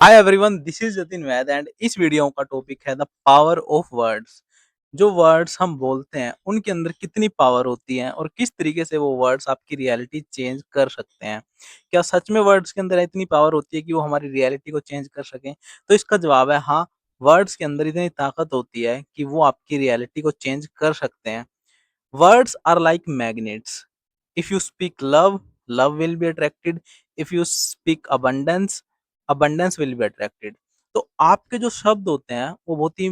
Hi everyone, this is Jatin Vaid and इस video का topic है द पावर ऑफ वर्ड्स। जो वर्ड्स हम बोलते हैं उनके अंदर कितनी पावर होती है और किस तरीके से वो वर्ड्स आपकी रियलिटी चेंज कर सकते हैं। क्या सच में वर्ड्स के अंदर इतनी पावर होती है कि वो हमारी रियलिटी को चेंज कर सकें? तो इसका जवाब है हाँ। वर्ड्स के अंदर इतनी ताकत होती है कि वो आपकी रियलिटी को चेंज कर सकते हैं। Words are like magnets. If you speak love, love will be attracted. If you speak abundance, abundance will be attracted. तो आपके जो शब्द होते हैं वो बहुत ही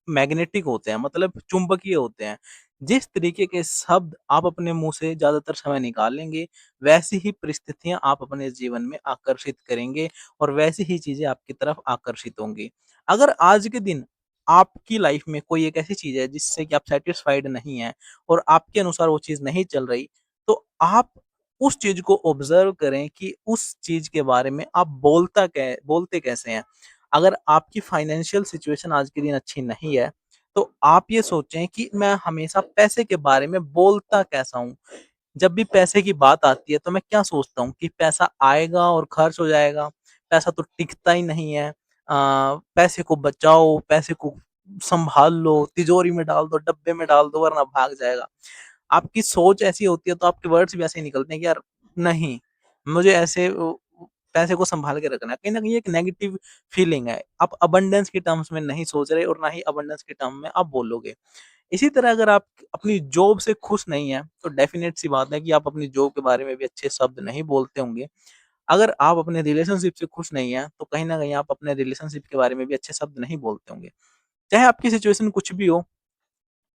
मैग्नेटिक होते हैं, मतलब चुंबकीय होते हैं। जिस तरीके के शब्द आप अपने मुंह से ज्यादातर समय निकालेंगे, वैसी ही परिस्थितियां आप अपने जीवन में आकर्षित करेंगे और वैसी ही चीजें आपकी तरफ आकर्षित होंगी। अगर आज के दिन आपकी लाइफ में कोई एक ऐसी चीज है जिससे कि आप सेटिस्फाइड नहीं है और आपके अनुसार वो चीज नहीं चल रही, तो आप उस चीज को ऑब्जर्व करें कि उस चीज के बारे में आप बोलते कैसे हैं। अगर आपकी फाइनेंशियल सिचुएशन आज के दिन अच्छी नहीं है, तो आप ये सोचें कि मैं हमेशा पैसे के बारे में बोलता कैसा हूँ। जब भी पैसे की बात आती है तो मैं क्या सोचता हूँ कि पैसा आएगा और खर्च हो जाएगा, पैसा तो टिकता ही नहीं है। पैसे को बचाओ, पैसे को संभाल लो, तिजोरी में डाल दो, डब्बे में डाल दो वरना भाग जाएगा। आपकी सोच ऐसी होती है तो आपके वर्ड्स भी ऐसे ही निकलते हैं कि यार नहीं, मुझे ऐसे पैसे को संभाल के रखना है। कहीं न कहीं एक नेगेटिव फीलिंग है। आप अबंडेंस के टर्म्स में नहीं सोच रहे और ना ही अबंडेंस के टर्म में आप बोलोगे। इसी तरह अगर आप अपनी जॉब से खुश नहीं हैं, तो डेफ़िनेट सी बात है कि आप अपनी जॉब के बारे में भी अच्छे शब्द नहीं बोलते होंगे। अगर आप अपने रिलेशनशिप से खुश नहीं हैं, तो कहीं न कहीं आप अपने रिलेशनशिप के बारे में भी अच्छे शब्द नहीं बोलते होंगे। चाहे आपकी सिचुएशन कुछ भी हो,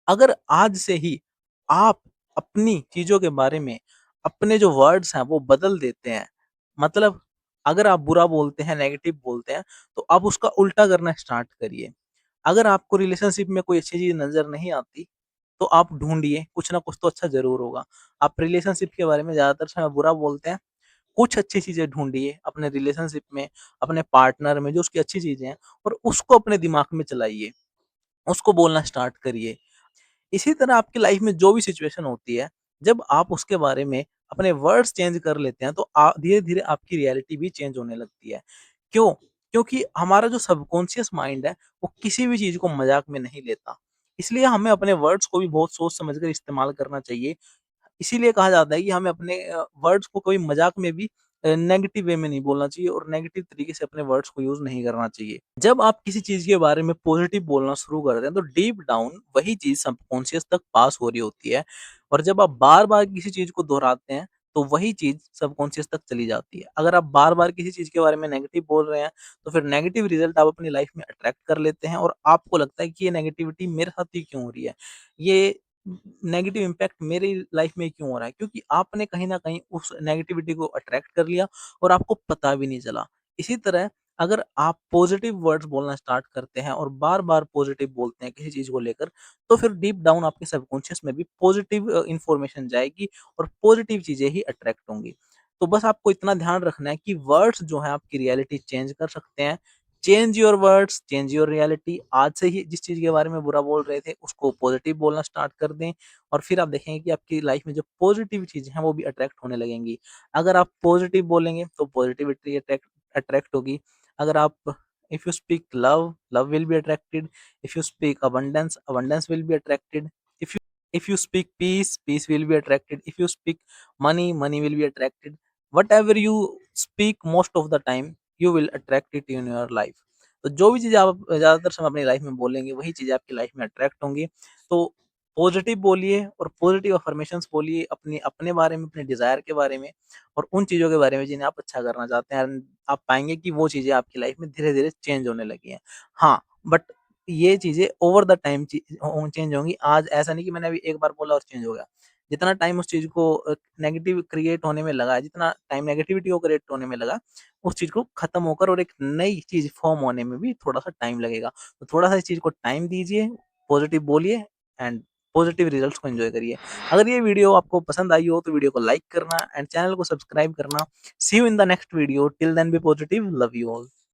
अगर आज से ही आप अपनी चीज़ों के बारे में अपने जो वर्ड्स हैं वो बदल देते हैं, मतलब अगर आप बुरा बोलते हैं, नेगेटिव बोलते हैं, तो आप उसका उल्टा करना स्टार्ट करिए। अगर आपको रिलेशनशिप में कोई अच्छी चीज़ नज़र नहीं आती, तो आप ढूँढिए, कुछ ना कुछ तो अच्छा ज़रूर होगा। आप रिलेशनशिप के बारे में ज़्यादातर समय बुरा बोलते हैं, कुछ अच्छी चीज़ें ढूँढिए अपने रिलेशनशिप में, अपने पार्टनर में जो उसकी अच्छी चीज़ें हैं और उसको अपने दिमाग में चलाइए, उसको बोलना स्टार्ट करिए। इसी तरह आपकी लाइफ में जो भी सिचुएशन होती है, जब आप उसके बारे में अपने वर्ड्स चेंज कर लेते हैं, तो धीरे-धीरे आपकी रियलिटी भी चेंज होने लगती है। क्यों? क्योंकि हमारा जो सबकॉन्शियस माइंड है, वो किसी भी चीज़ को मज़ाक में नहीं लेता। इसलिए हमें अपने वर्ड्स को भी बहुत सोच समझ कर इस्तेमाल करना चाहिए। इसीलिए कहा जाता है कि हमें अपने वर्ड्स को कभी मज़ाक में भी नेगेटिव वे में नहीं बोलना चाहिए और नेगेटिव तरीके से अपने वर्ड्स को यूज़ नहीं करना चाहिए। जब आप किसी चीज़ के बारे में पॉज़िटिव बोलना शुरू करते हैं, तो डीप डाउन वही चीज़ सबकॉन्शियस तक पास हो रही होती है और जब आप बार-बार किसी चीज़ को दोहराते हैं, तो वही चीज़ सबकॉन्शियस तक चली जाती है। अगर आप बार-बार किसी चीज़ के बारे में नेगेटिव बोल रहे हैं, तो फिर नेगेटिव रिज़ल्ट आप अपनी लाइफ़ में अट्रैक्ट कर लेते हैं और आपको लगता है कि ये नेगेटिविटी मेरे साथ ही क्यों हो रही है? ये नेगेटिव इम्पैक्ट मेरी लाइफ़ में क्यों हो रहा है? क्योंकि आपने कहीं न कहीं उस नेगेटिविटी को अट्रैक्ट कर लिया और आपको पता भी नहीं चला। इसी तरह अगर आप पॉजिटिव वर्ड्स बोलना स्टार्ट करते हैं और बार-बार पॉजिटिव बोलते हैं किसी चीज़ को लेकर, तो फिर डीप डाउन आपके सबकॉन्शियस में भी पॉजिटिव इन्फॉर्मेशन जाएगी और पॉजिटिव चीज़ें ही अट्रैक्ट होंगी। तो बस आपको इतना ध्यान रखना है कि वर्ड्स जो हैं आपकी रियलिटी चेंज कर सकते हैं। Change your words, change your reality. आज से ही जिस चीज़ के बारे में बुरा बोल रहे थे, उसको पॉजिटिव बोलना स्टार्ट कर दें और फिर आप देखेंगे कि आपकी लाइफ में जो पॉजिटिव चीज़ें हैं, वो भी अट्रैक्ट होने लगेंगी। अगर आप पॉजिटिव बोलेंगे, तो पॉजिटिविटी अट्रैक्ट अट्रैक्ट होगी। अगर आप if you speak love, love will be attracted. If you speak abundance, abundance will be attracted. If you speak peace, peace will be attracted. If you speak money, money will be attracted. Whatever you speak most of the time, you will attract it in your life. तो जो भी चीज़ें आप ज़्यादातर समय अपनी life में बोलेंगे, वही चीज़ें आपकी लाइफ में अट्रैक्ट होंगी। तो पॉजिटिव बोलिए और पॉजिटिव अफर्मेशंस बोलिए अपने अपने बारे में, अपने डिज़ायर के बारे में और उन चीज़ों के बारे में जिन्हें आप अच्छा करना चाहते हैं। एंड आप पाएँगे कि वो चीज़ें आपकी लाइफ में धीरे-धीरे चेंज होने लगी हैं। हाँ, बट ये चीज़ें ओवर द टाइम चेंज होंगी। आज ऐसा नहीं कि मैंने अभी एक बार बोला और चेंज हो गया। जितना टाइम उस चीज़ को नेगेटिव क्रिएट होने में लगा है, जितना टाइम नेगेटिविटी को क्रिएट होने में लगा, उस चीज़ को खत्म होकर और एक नई चीज़ फ़ॉर्म होने में भी थोड़ा-सा टाइम लगेगा। तो थोड़ा-सा इस चीज़ को टाइम दीजिए, पॉजिटिव बोलिए एंड पॉजिटिव रिजल्ट्स को एन्जॉय करिए। अगर ये वीडियो आपको पसंद आई हो तो वीडियो को लाइक करना एंड चैनल को सब्सक्राइब करना। See you in the next video. Till then be positive. Love you all.